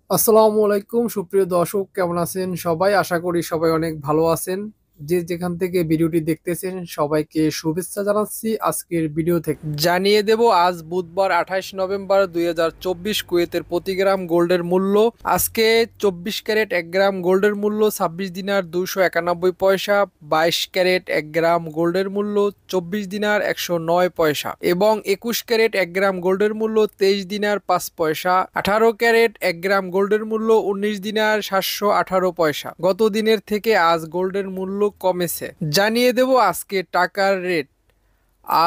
আসসালামু আলাইকুম সুপ্রিয় দর্শক, কেমন আছেন সবাই? আশা করি সবাই অনেক ভালো আছেন। যে যেখান থেকে ভিডিওটি দেখতেছেন সবাইকে শুভেচ্ছা জানাচ্ছি। আজকের ভিডিও থেকে জানিয়ে দেব আজ বুধবার 28 নভেম্বর 2024 কুয়েতের প্রতি গ্রাম গোল্ডের মূল্য। আজকে 24 ক্যারেট 1 গ্রাম গোল্ডের মূল্য 26 দিনার 291 পয়সা, 22 ক্যারেট 1 গ্রাম গোল্ডের মূল্য 24 দিনার 109 পয়সা এবং 21 ক্যারেট 1 গ্রাম গোল্ডের মূল্য 23 দিনার 5 পয়সা, 18 ক্যারেট 1 গ্রাম গোল্ডের মূল্য 19 দিনার 718 পয়সা। গত দিনের থেকে আজ গোল্ডের মূল্য কমেছে। জানিয়ে দেব আজকে টাকার রেট।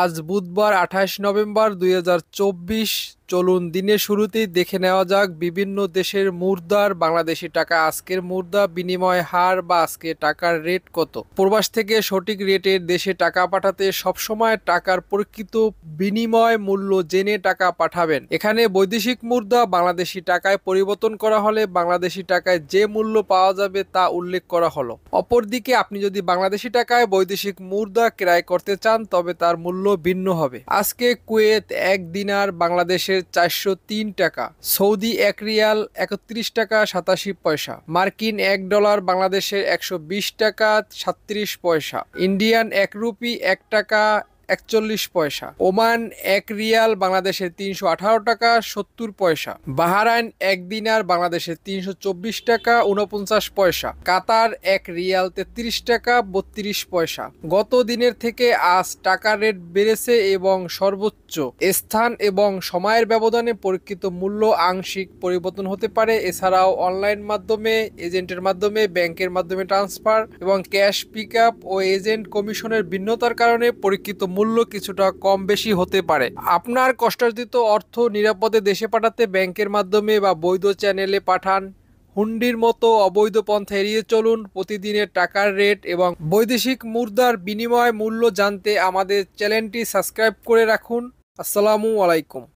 আজ বুধবার 28 নভেম্বর 2024। চলুন দিনের শুরুতেই দেখে নেওয়া যাক বিভিন্ন দেশের মুদ্রার বাংলাদেশি টাকা আজকের মুদ্রা বিনিময় হার বা আজকে টাকার রেট কত। প্রবাস থেকে সঠিক রেটের দেশে টাকা পাঠাতে সবসময় টাকার প্রকৃত বিনিময় মূল্য জেনে টাকা পাঠাবেন। এখানে বৈদেশিক মুদ্রা বাংলাদেশি টাকায় পরিবর্তন করা হলে বাংলাদেশি টাকায় যে মূল্য পাওয়া যাবে তা উল্লেখ করা হলো। অপরদিকে আপনি যদি বাংলাদেশি টাকায় বৈদেশিক মুদ্রা ক্রয় করতে চান তবে তার মূল্য ভিন্ন হবে। আজকে কুয়েত 1 দিনার বাংলাদেশের 403 টাকা, সৌদি 1 রিয়াল 31 টাকা 87 পয়সা, মার্কিন $1 বাংলাদেশের 120 টাকা 37 পয়সা, ইন্ডিয়ান 1 রুপি 1 টাকা 41 পয়সা, ওমান 1 রিয়াল বাংলাদেশের 318 টাকা 70 পয়সা, বাহারাইন 1 দিনার বাংলাদেশের 324 টাকা 49 পয়সা, কাতার 1 রিয়াল 33 টাকা 32 পয়সা। গত দিনের থেকে আজ টাকার রেট বেড়েছে এবং সর্বোচ্চ স্থান এবং সময়ের ব্যবধানে প্রকৃত মূল্য আংশিক পরিবর্তন হতে পারে। এছাড়াও অনলাইন মাধ্যমে, এজেন্টের মাধ্যমে, ব্যাংকের মাধ্যমে ট্রান্সফার এবং ক্যাশ পিক আপ ও এজেন্ট কমিশনের ভিন্নতার কারণে প্রকৃত মূল্য কিছুটা কম বেশি হতে পারে। আপনার কষ্টার্জিত অর্থ নিরাপদে দেশে পাঠাতে ব্যাংকের মাধ্যমে বা বৈধ চ্যানেলে পাঠান। হুন্ডির মতো অবৈধ পন্থা এড়িয়ে চলুন। প্রতিদিনের টাকার রেট এবং বৈদেশিক মুদ্রার বিনিময় মূল্য জানতে আমাদের চ্যানেলটি সাবস্ক্রাইব করে রাখুন। আসসালামু আলাইকুম।